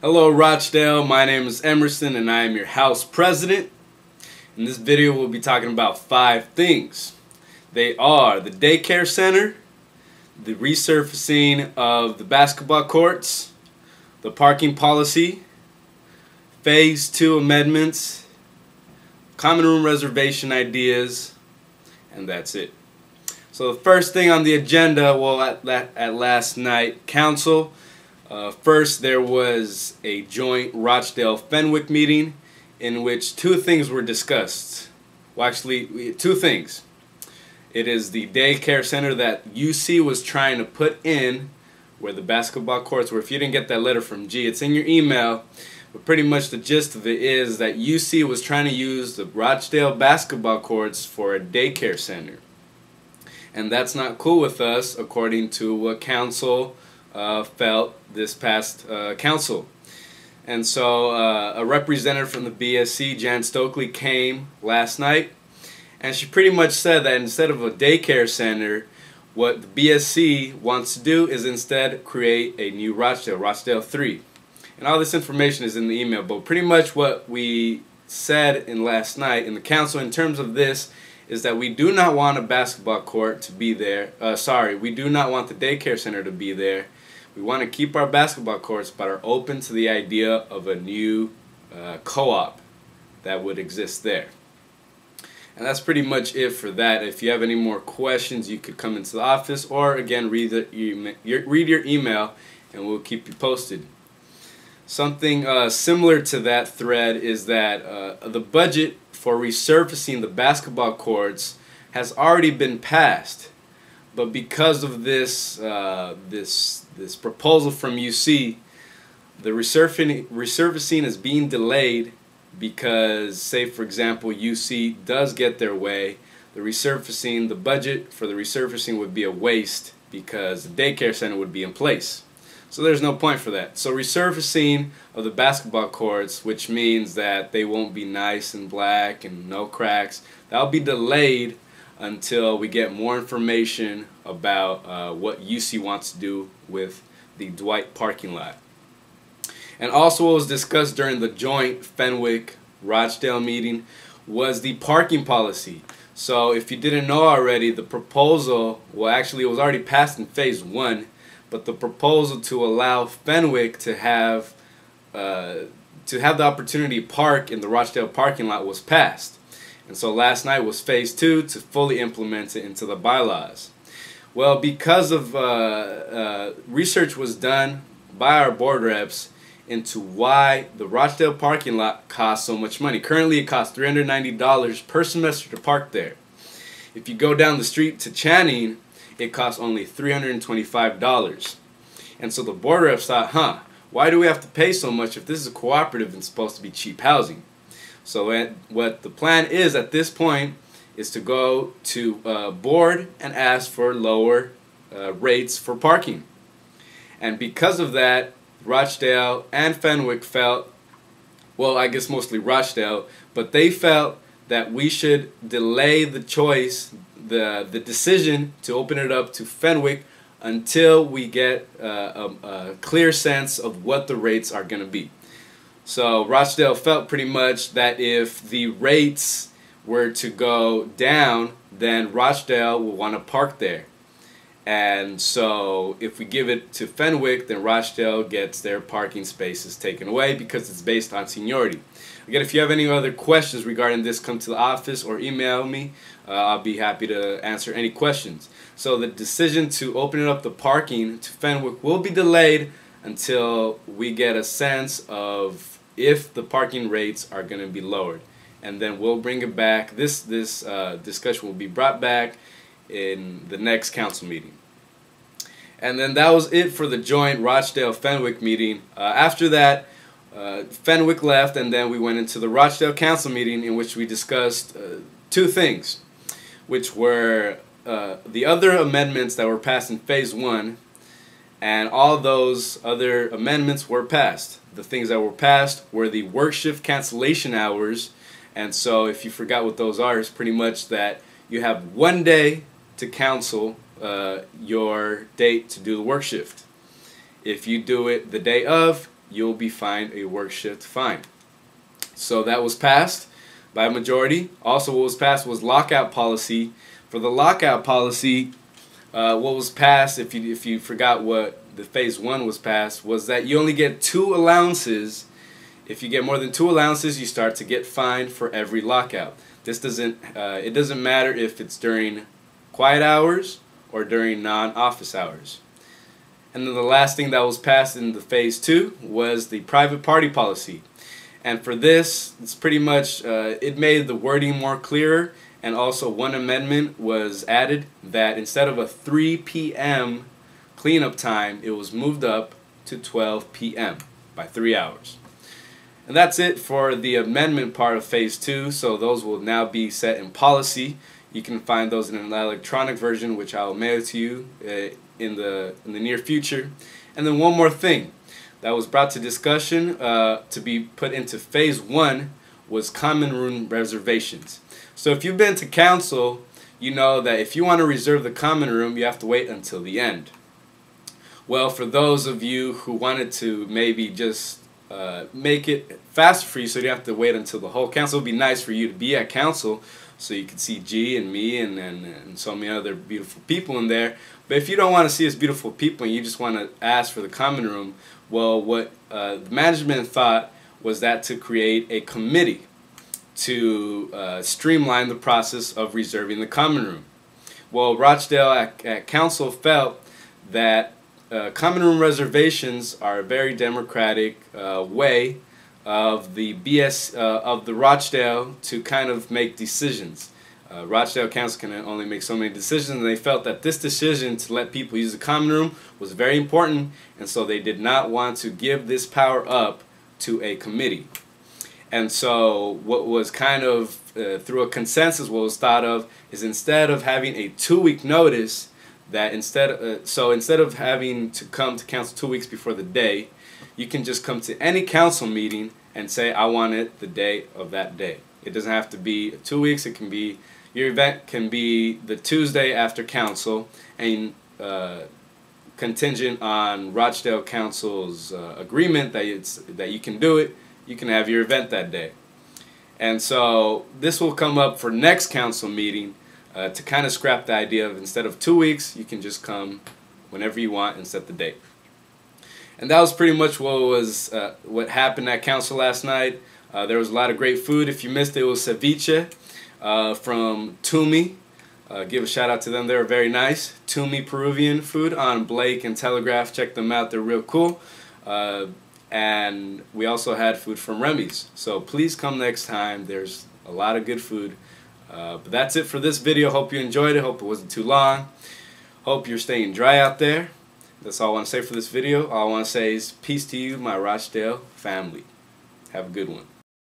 Hello Rochdale, my name is Emerson and I am your house president. In this video we'll be talking about 5 things. They are the daycare center, the resurfacing of the basketball courts, the parking policy, phase 2 amendments, common room reservation ideas, and that's it. So the first thing on the agenda, well, at last night council, first there was a joint Rochdale-Fenwick meeting in which 2 things were discussed. Well, actually, 2 things. It is the daycare center that UC was trying to put in where the basketball courts were. If you didn't get that letter from G, it's in your email. But pretty much the gist of it is that UC was trying to use the Rochdale basketball courts for a daycare center. And that's not cool with us, according to what council felt this past council. And so a representative from the BSC, Jan Stokely, came last night, and she pretty much said that instead of a daycare center, what the BSC wants to do is instead create a new Rochdale 3. And all this information is in the email, but pretty much what we said in last night in the council in terms of this is that we do not want a basketball court to be there. We do not want the daycare center to be there. We want to keep our basketball courts, but are open to the idea of a new co-op that would exist there. And that's pretty much it for that. If you have any more questions, you could come into the office, or again read your email, and we'll keep you posted. Something similar to that thread is that the budget for resurfacing the basketball courts has already been passed, but because of this this proposal from UC, the resurfacing is being delayed because, say for example, UC does get their way, the budget for the resurfacing would be a waste because the daycare center would be in place. So there's no point for that. So resurfacing of the basketball courts, which means that they won't be nice and black and no cracks, that'll be delayed until we get more information about what UC wants to do with the Dwight parking lot. And also what was discussed during the joint Fenwick-Rochdale meeting was the parking policy. So if you didn't know already, the proposal, well actually it was already passed in phase 1, but the proposal to allow Fenwick to have the opportunity to park in the Rochdale parking lot was passed. And so last night was phase 2 to fully implement it into the bylaws. Well, because of research was done by our board reps into why the Rochdale parking lot costs so much money. Currently it costs $390 per semester to park there. If you go down the street to Channing, it costs only $325. And so the board reps thought, why do we have to pay so much if this is a cooperative and supposed to be cheap housing? So what the plan is at this point is to go to board and ask for lower rates for parking. And because of that, Rochdale and Fenwick felt, well, I guess mostly Rochdale, but they felt that we should delay the choice, the decision to open it up to Fenwick until we get a clear sense of what the rates are going to be. So Rochdale felt pretty much that if the rates were to go down, then Rochdale will want to park there. And so if we give it to Fenwick, then Rochdale gets their parking spaces taken away because it's based on seniority. Again, if you have any other questions regarding this, come to the office or email me. I'll be happy to answer any questions. So the decision to open up the parking to Fenwick will be delayed until we get a sense of if the parking rates are going to be lowered. And then we'll bring it back. This discussion will be brought back in the next council meeting. And then that was it for the joint Rochdale-Fenwick meeting. After that, Fenwick left, and then we went into the Rochdale council meeting in which we discussed 2 things, which were the other amendments that were passed in phase 1, and all those other amendments were passed. The things that were passed were the work shift cancellation hours, and so if you forgot what those are, it's pretty much that you have 1 day to cancel your date to do the work shift. If you do it the day of, you'll be fined a work shift fine. So that was passed by a majority. Also, what was passed was lockout policy. For the lockout policy, what was passed, if you forgot what the phase 1 was passed, was that you only get 2 allowances. If you get more than 2 allowances, you start to get fined for every lockout. This doesn't it doesn't matter if it's during quiet hours or during non-office hours. And then the last thing that was passed in the phase 2 was the private party policy. And for this, it's pretty much it made the wording more clearer, and also one amendment was added that instead of a 3 p.m. cleanup time, it was moved up to 12 p.m. by 3 hours. And that's it for the amendment part of phase 2. So those will now be set in policy. You can find those in an electronic version, which I'll mail to you in the near future. And then one more thing that was brought to discussion to be put into phase 1 was common room reservations. So if you've been to council, you know that if you want to reserve the common room, you have to wait until the end. Well, for those of you who wanted to maybe just make it faster for you so you don't have to wait until the whole council, it would be nice for you to be at council so you can see G and me and so many other beautiful people in there. But if you don't want to see us beautiful people and you just want to ask for the common room, well, what the management thought was that to create a committee to streamline the process of reserving the common room. Well, Rochdale at council felt that common room reservations are a very democratic way of the Rochdale to kind of make decisions. Rochdale Council can only make so many decisions, and they felt that this decision to let people use the common room was very important, and so they did not want to give this power up to a committee. And so what was kind of through a consensus, what was thought of is instead of having a 2-week notice, that instead of having to come to council 2 weeks before the day, you can just come to any council meeting and say, I want it the day of that day. It doesn't have to be 2 weeks. It can be, your event can be the Tuesday after council, and contingent on Rochdale Council's agreement that you can do it, you can have your event that day. And so this will come up for next council meeting to kind of scrap the idea of instead of 2 weeks, you can just come whenever you want and set the date. And that was pretty much what happened at council last night. There was a lot of great food. If you missed it, it was ceviche from Tumi. Give a shout out to them. They were very nice. Tumi Peruvian food on Blake and Telegraph. Check them out. They're real cool. And we also had food from Remy's. So please come next time. There's a lot of good food. But that's it for this video. Hope you enjoyed it. Hope it wasn't too long. Hope you're staying dry out there. That's all I want to say for this video. All I want to say is peace to you, my Rochdale family. Have a good one.